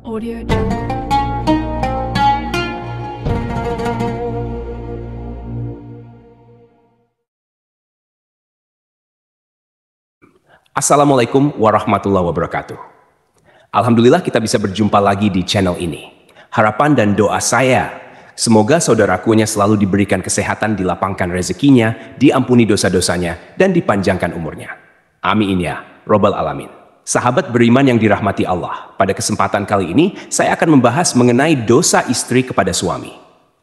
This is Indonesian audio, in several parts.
Audio Jungle. Assalamualaikum warahmatullahi wabarakatuh. Alhamdulillah kita bisa berjumpa lagi di channel ini. Harapan dan doa saya, semoga saudarakunya selalu diberikan kesehatan, dilapangkan rezekinya, diampuni dosa-dosanya, dan dipanjangkan umurnya. Amin ya Robbal Alamin. Sahabat beriman yang dirahmati Allah, pada kesempatan kali ini saya akan membahas mengenai dosa istri kepada suami.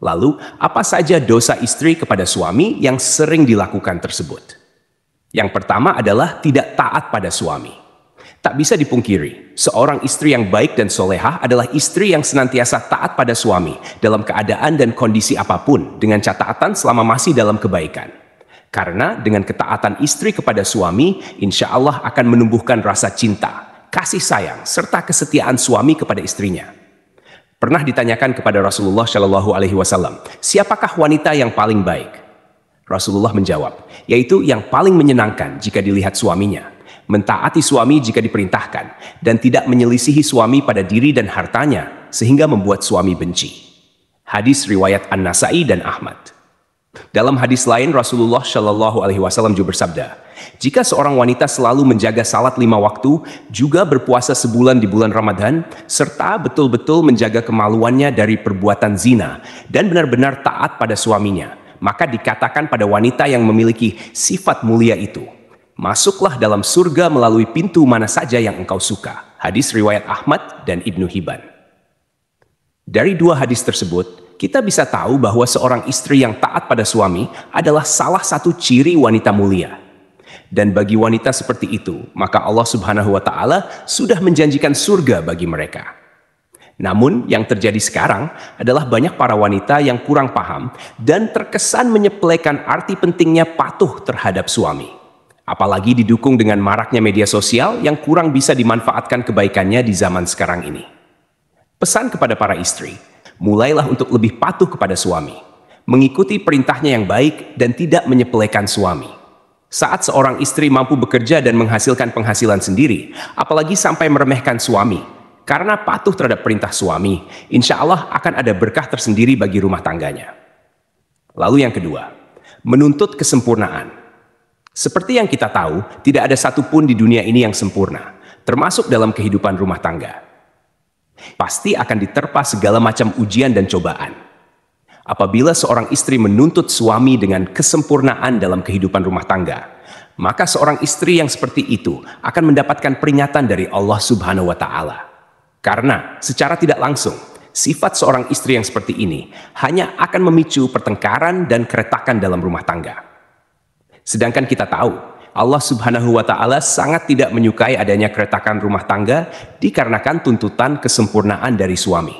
Lalu, apa saja dosa istri kepada suami yang sering dilakukan tersebut? Yang pertama adalah tidak taat pada suami. Tak bisa dipungkiri, seorang istri yang baik dan solehah adalah istri yang senantiasa taat pada suami dalam keadaan dan kondisi apapun dengan catatan selama masih dalam kebaikan. Karena dengan ketaatan istri kepada suami, insya Allah akan menumbuhkan rasa cinta, kasih sayang, serta kesetiaan suami kepada istrinya. Pernah ditanyakan kepada Rasulullah Shallallahu Alaihi Wasallam, siapakah wanita yang paling baik? Rasulullah menjawab, yaitu yang paling menyenangkan jika dilihat suaminya, mentaati suami jika diperintahkan, dan tidak menyelisihi suami pada diri dan hartanya, sehingga membuat suami benci. Hadis riwayat An-Nasai dan Ahmad. Dalam hadis lain, Rasulullah Shallallahu Alaihi Wasallam juga bersabda, jika seorang wanita selalu menjaga salat 5 waktu, juga berpuasa sebulan di bulan Ramadan, serta betul-betul menjaga kemaluannya dari perbuatan zina, dan benar-benar taat pada suaminya, maka dikatakan pada wanita yang memiliki sifat mulia itu, masuklah dalam surga melalui pintu mana saja yang engkau suka. Hadis riwayat Ahmad dan Ibnu Hibban. Dari dua hadis tersebut, kita bisa tahu bahwa seorang istri yang taat pada suami adalah salah satu ciri wanita mulia. Dan bagi wanita seperti itu, maka Allah Subhanahu wa Ta'ala sudah menjanjikan surga bagi mereka. Namun, yang terjadi sekarang adalah banyak para wanita yang kurang paham dan terkesan menyepelekan arti pentingnya patuh terhadap suami. Apalagi didukung dengan maraknya media sosial yang kurang bisa dimanfaatkan kebaikannya di zaman sekarang ini. Pesan kepada para istri, mulailah untuk lebih patuh kepada suami, mengikuti perintahnya yang baik dan tidak menyepelekan suami. Saat seorang istri mampu bekerja dan menghasilkan penghasilan sendiri, apalagi sampai meremehkan suami, karena patuh terhadap perintah suami, insya Allah akan ada berkah tersendiri bagi rumah tangganya. Lalu yang kedua, menuntut kesempurnaan. Seperti yang kita tahu, tidak ada satupun di dunia ini yang sempurna, termasuk dalam kehidupan rumah tangga. Pasti akan diterpa segala macam ujian dan cobaan. Apabila seorang istri menuntut suami dengan kesempurnaan dalam kehidupan rumah tangga, maka seorang istri yang seperti itu akan mendapatkan peringatan dari Allah Subhanahu wa Ta'ala. Karena secara tidak langsung, sifat seorang istri yang seperti ini hanya akan memicu pertengkaran dan keretakan dalam rumah tangga. Sedangkan kita tahu, Allah Subhanahu wa Ta'ala sangat tidak menyukai adanya keretakan rumah tangga dikarenakan tuntutan kesempurnaan dari suami.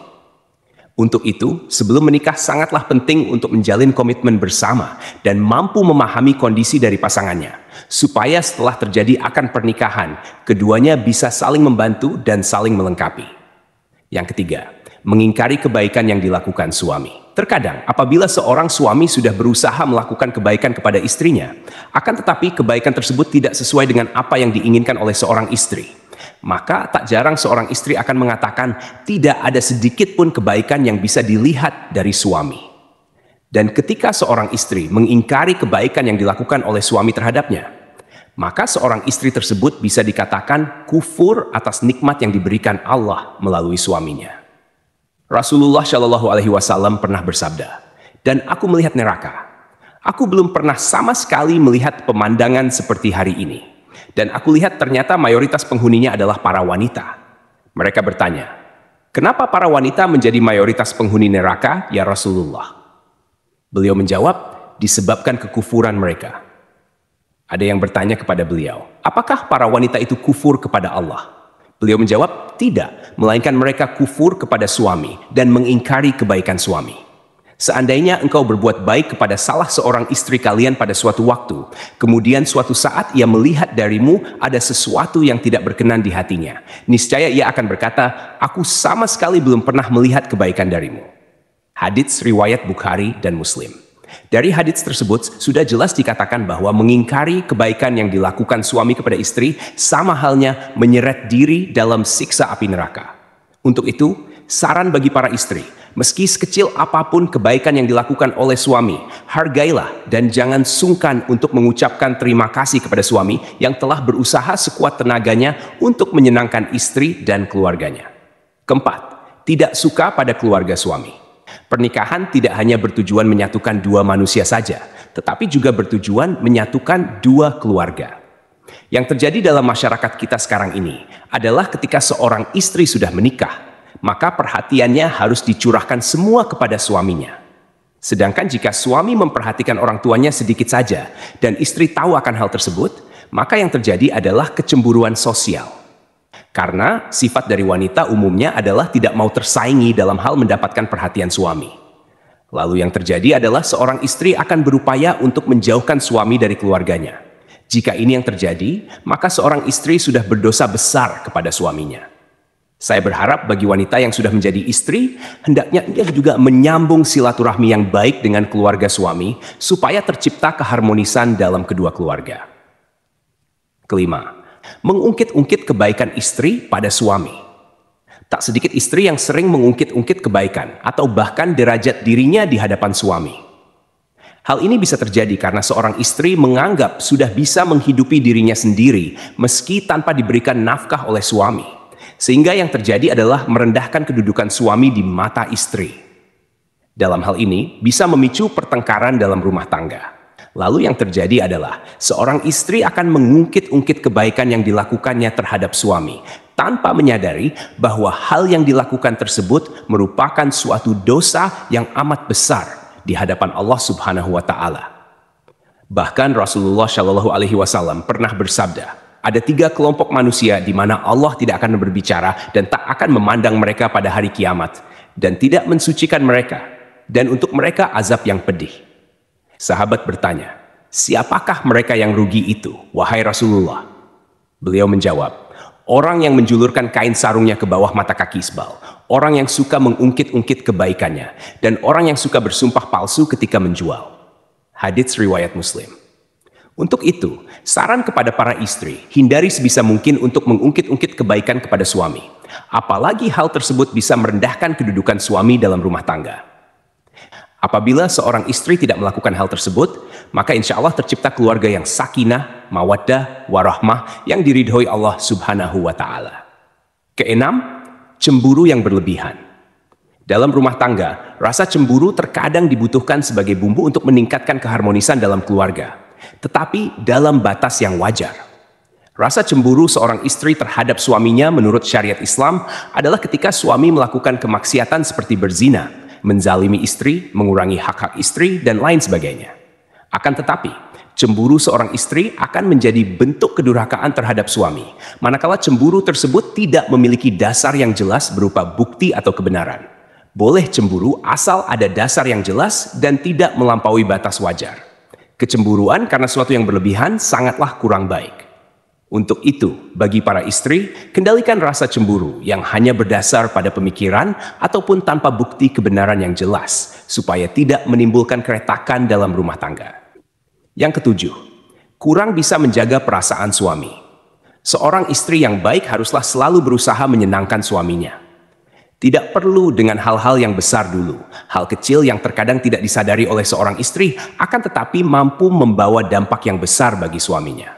Untuk itu, sebelum menikah sangatlah penting untuk menjalin komitmen bersama dan mampu memahami kondisi dari pasangannya, supaya setelah terjadi akad pernikahan, keduanya bisa saling membantu dan saling melengkapi. Yang ketiga, mengingkari kebaikan yang dilakukan suami. Terkadang, apabila seorang suami sudah berusaha melakukan kebaikan kepada istrinya, akan tetapi kebaikan tersebut tidak sesuai dengan apa yang diinginkan oleh seorang istri, maka tak jarang seorang istri akan mengatakan tidak ada sedikit pun kebaikan yang bisa dilihat dari suami. Dan ketika seorang istri mengingkari kebaikan yang dilakukan oleh suami terhadapnya, maka seorang istri tersebut bisa dikatakan kufur atas nikmat yang diberikan Allah melalui suaminya. Rasulullah Shallallahu Alaihi Wasallam pernah bersabda, dan aku melihat neraka. Aku belum pernah sama sekali melihat pemandangan seperti hari ini. Dan aku lihat ternyata mayoritas penghuninya adalah para wanita. Mereka bertanya, kenapa para wanita menjadi mayoritas penghuni neraka, ya Rasulullah? Beliau menjawab, disebabkan kekufuran mereka. Ada yang bertanya kepada beliau, apakah para wanita itu kufur kepada Allah? Beliau menjawab, tidak, melainkan mereka kufur kepada suami dan mengingkari kebaikan suami. Seandainya engkau berbuat baik kepada salah seorang istri kalian pada suatu waktu, kemudian suatu saat ia melihat darimu ada sesuatu yang tidak berkenan di hatinya, niscaya ia akan berkata, aku sama sekali belum pernah melihat kebaikan darimu. Hadits riwayat Bukhari dan Muslim. Dari hadits tersebut sudah jelas dikatakan bahwa mengingkari kebaikan yang dilakukan suami kepada istri sama halnya menyeret diri dalam siksa api neraka. Untuk itu, saran bagi para istri, meski sekecil apapun kebaikan yang dilakukan oleh suami, hargailah dan jangan sungkan untuk mengucapkan terima kasih kepada suami yang telah berusaha sekuat tenaganya untuk menyenangkan istri dan keluarganya. Keempat, tidak suka pada keluarga suami. Pernikahan tidak hanya bertujuan menyatukan dua manusia saja, tetapi juga bertujuan menyatukan dua keluarga. Yang terjadi dalam masyarakat kita sekarang ini adalah ketika seorang istri sudah menikah, maka perhatiannya harus dicurahkan semua kepada suaminya. Sedangkan jika suami memperhatikan orang tuanya sedikit saja dan istri tahu akan hal tersebut, maka yang terjadi adalah kecemburuan sosial. Karena sifat dari wanita umumnya adalah tidak mau tersaingi dalam hal mendapatkan perhatian suami. Lalu yang terjadi adalah seorang istri akan berupaya untuk menjauhkan suami dari keluarganya. Jika ini yang terjadi, maka seorang istri sudah berdosa besar kepada suaminya. Saya berharap bagi wanita yang sudah menjadi istri, hendaknya ia juga menyambung silaturahmi yang baik dengan keluarga suami, supaya tercipta keharmonisan dalam kedua keluarga. Kelima, mengungkit-ungkit kebaikan istri pada suami. Tak sedikit istri yang sering mengungkit-ungkit kebaikan, atau bahkan derajat dirinya di hadapan suami. Hal ini bisa terjadi karena seorang istri menganggap sudah bisa menghidupi dirinya sendiri meski tanpa diberikan nafkah oleh suami. Sehingga yang terjadi adalah merendahkan kedudukan suami di mata istri. Dalam hal ini bisa memicu pertengkaran dalam rumah tangga. Lalu yang terjadi adalah seorang istri akan mengungkit-ungkit kebaikan yang dilakukannya terhadap suami tanpa menyadari bahwa hal yang dilakukan tersebut merupakan suatu dosa yang amat besar di hadapan Allah Subhanahu wa Ta'ala. Bahkan Rasulullah Shallallahu Alaihi Wasallam pernah bersabda, ada 3 kelompok manusia di mana Allah tidak akan berbicara dan tak akan memandang mereka pada hari kiamat dan tidak mensucikan mereka, dan untuk mereka azab yang pedih. Sahabat bertanya, siapakah mereka yang rugi itu, wahai Rasulullah? Beliau menjawab, orang yang menjulurkan kain sarungnya ke bawah mata kaki isbal, orang yang suka mengungkit-ungkit kebaikannya, dan orang yang suka bersumpah palsu ketika menjual. Hadits riwayat Muslim. Untuk itu, saran kepada para istri, hindari sebisa mungkin untuk mengungkit-ungkit kebaikan kepada suami. Apalagi hal tersebut bisa merendahkan kedudukan suami dalam rumah tangga. Apabila seorang istri tidak melakukan hal tersebut, maka insya Allah tercipta keluarga yang sakinah, mawaddah, warahmah yang diridhoi Allah Subhanahu wa Ta'ala. Keenam, cemburu yang berlebihan. Dalam rumah tangga, rasa cemburu terkadang dibutuhkan sebagai bumbu untuk meningkatkan keharmonisan dalam keluarga, tetapi dalam batas yang wajar. Rasa cemburu seorang istri terhadap suaminya menurut syariat Islam adalah ketika suami melakukan kemaksiatan seperti berzina, menzalimi istri, mengurangi hak-hak istri, dan lain sebagainya. Akan tetapi, cemburu seorang istri akan menjadi bentuk kedurhakaan terhadap suami, manakala cemburu tersebut tidak memiliki dasar yang jelas berupa bukti atau kebenaran. Boleh cemburu asal ada dasar yang jelas dan tidak melampaui batas wajar. Kecemburuan karena sesuatu yang berlebihan sangatlah kurang baik. Untuk itu, bagi para istri, kendalikan rasa cemburu yang hanya berdasar pada pemikiran ataupun tanpa bukti kebenaran yang jelas, supaya tidak menimbulkan keretakan dalam rumah tangga. Yang ketujuh, kurang bisa menjaga perasaan suami. Seorang istri yang baik haruslah selalu berusaha menyenangkan suaminya. Tidak perlu dengan hal-hal yang besar dulu. Hal kecil yang terkadang tidak disadari oleh seorang istri akan tetapi mampu membawa dampak yang besar bagi suaminya.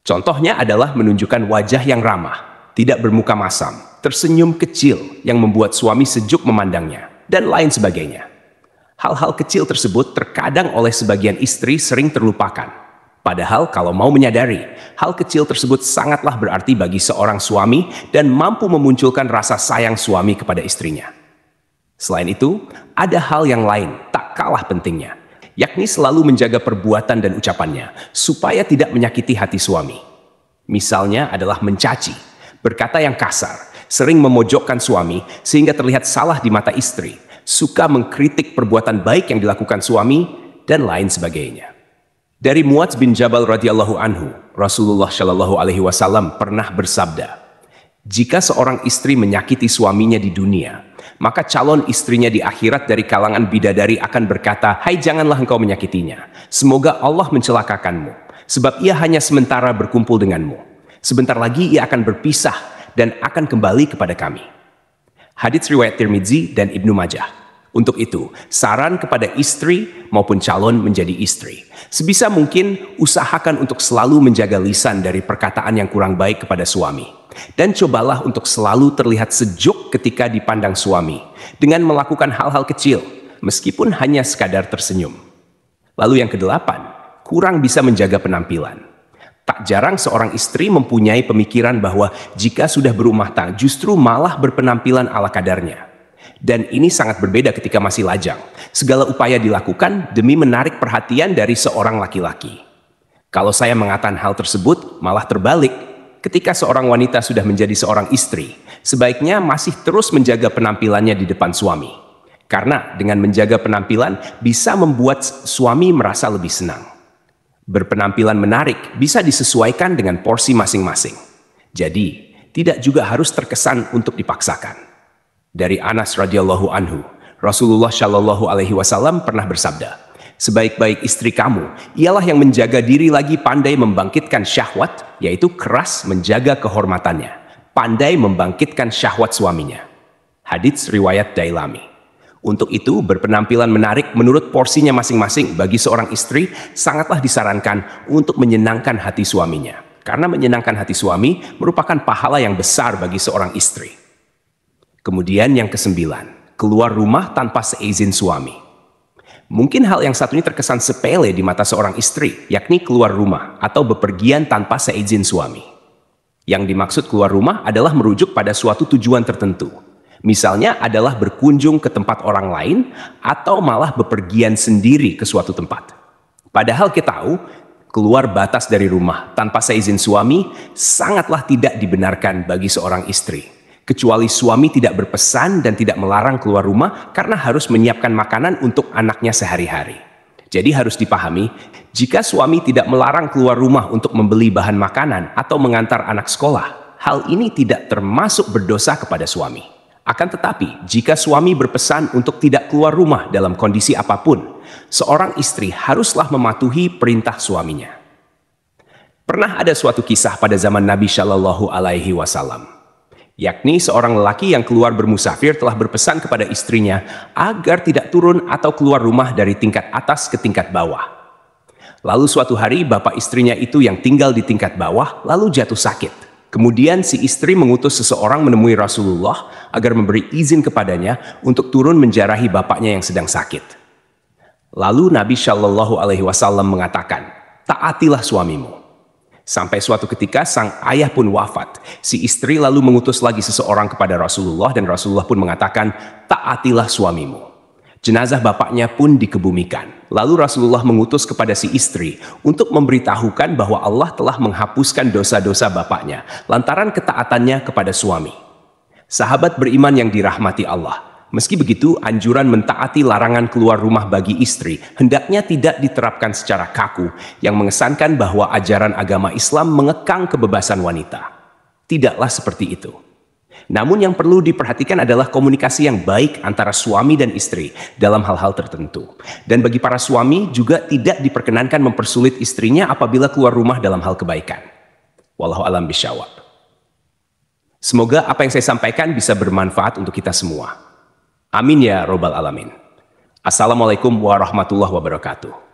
Contohnya adalah menunjukkan wajah yang ramah, tidak bermuka masam, tersenyum kecil yang membuat suami sejuk memandangnya, dan lain sebagainya. Hal-hal kecil tersebut terkadang oleh sebagian istri sering terlupakan. Padahal kalau mau menyadari, hal kecil tersebut sangatlah berarti bagi seorang suami dan mampu memunculkan rasa sayang suami kepada istrinya. Selain itu, ada hal yang lain tak kalah pentingnya, yakni selalu menjaga perbuatan dan ucapannya supaya tidak menyakiti hati suami. Misalnya adalah mencaci, berkata yang kasar, sering memojokkan suami sehingga terlihat salah di mata istri, suka mengkritik perbuatan baik yang dilakukan suami, dan lain sebagainya. Dari Muadz bin Jabal radhiyallahu anhu, Rasulullah Shallallahu Alaihi Wasallam pernah bersabda, jika seorang istri menyakiti suaminya di dunia, maka calon istrinya di akhirat dari kalangan bidadari akan berkata, hai janganlah engkau menyakitinya, semoga Allah mencelakakanmu, sebab ia hanya sementara berkumpul denganmu. Sebentar lagi ia akan berpisah dan akan kembali kepada kami. Hadits riwayat Tirmidzi dan Ibnu Majah. Untuk itu, saran kepada istri maupun calon menjadi istri, sebisa mungkin usahakan untuk selalu menjaga lisan dari perkataan yang kurang baik kepada suami. Dan cobalah untuk selalu terlihat sejuk ketika dipandang suami, dengan melakukan hal-hal kecil, meskipun hanya sekadar tersenyum. Lalu yang kedelapan, kurang bisa menjaga penampilan. Tak jarang seorang istri mempunyai pemikiran bahwa jika sudah berumah tangga justru malah berpenampilan ala kadarnya. Dan ini sangat berbeda ketika masih lajang. Segala upaya dilakukan demi menarik perhatian dari seorang laki-laki. Kalau saya mengatakan hal tersebut, malah terbalik. Ketika seorang wanita sudah menjadi seorang istri, sebaiknya masih terus menjaga penampilannya di depan suami. Karena dengan menjaga penampilan bisa membuat suami merasa lebih senang. Berpenampilan menarik bisa disesuaikan dengan porsi masing-masing. Jadi, tidak juga harus terkesan untuk dipaksakan. Dari Anas radhiyallahu anhu, Rasulullah shallallahu alaihi wasallam pernah bersabda, sebaik-baik istri kamu ialah yang menjaga diri lagi pandai membangkitkan syahwat, yaitu keras menjaga kehormatannya, pandai membangkitkan syahwat suaminya. Hadits riwayat Dailami. Untuk itu, berpenampilan menarik menurut porsinya masing-masing bagi seorang istri sangatlah disarankan untuk menyenangkan hati suaminya. Karena menyenangkan hati suami merupakan pahala yang besar bagi seorang istri. Kemudian yang kesembilan, keluar rumah tanpa seizin suami. Mungkin hal yang satu ini terkesan sepele di mata seorang istri, yakni keluar rumah atau bepergian tanpa seizin suami. Yang dimaksud keluar rumah adalah merujuk pada suatu tujuan tertentu. Misalnya adalah berkunjung ke tempat orang lain atau malah bepergian sendiri ke suatu tempat. Padahal kita tahu, keluar batas dari rumah tanpa seizin suami sangatlah tidak dibenarkan bagi seorang istri. Kecuali suami tidak berpesan dan tidak melarang keluar rumah karena harus menyiapkan makanan untuk anaknya sehari-hari. Jadi harus dipahami, jika suami tidak melarang keluar rumah untuk membeli bahan makanan atau mengantar anak sekolah, hal ini tidak termasuk berdosa kepada suami. Akan tetapi, jika suami berpesan untuk tidak keluar rumah dalam kondisi apapun, seorang istri haruslah mematuhi perintah suaminya. Pernah ada suatu kisah pada zaman Nabi Shallallahu Alaihi Wasallam, yakni seorang lelaki yang keluar bermusafir telah berpesan kepada istrinya agar tidak turun atau keluar rumah dari tingkat atas ke tingkat bawah. Lalu suatu hari bapak istrinya itu yang tinggal di tingkat bawah lalu jatuh sakit. Kemudian si istri mengutus seseorang menemui Rasulullah agar memberi izin kepadanya untuk turun menjarahi bapaknya yang sedang sakit. Lalu Nabi Shallallahu Alaihi Wasallam mengatakan, taatilah suamimu. Sampai suatu ketika sang ayah pun wafat. Si istri lalu mengutus lagi seseorang kepada Rasulullah dan Rasulullah pun mengatakan, taatilah suamimu. Jenazah bapaknya pun dikebumikan. Lalu Rasulullah mengutus kepada si istri untuk memberitahukan bahwa Allah telah menghapuskan dosa-dosa bapaknya lantaran ketaatannya kepada suami. Sahabat beriman yang dirahmati Allah, meski begitu, anjuran mentaati larangan keluar rumah bagi istri hendaknya tidak diterapkan secara kaku yang mengesankan bahwa ajaran agama Islam mengekang kebebasan wanita. Tidaklah seperti itu. Namun yang perlu diperhatikan adalah komunikasi yang baik antara suami dan istri dalam hal-hal tertentu. Dan bagi para suami juga tidak diperkenankan mempersulit istrinya apabila keluar rumah dalam hal kebaikan. Wallahu a'lam bishawab. Semoga apa yang saya sampaikan bisa bermanfaat untuk kita semua. Amin ya robbal alamin. Assalamualaikum warahmatullahi wabarakatuh.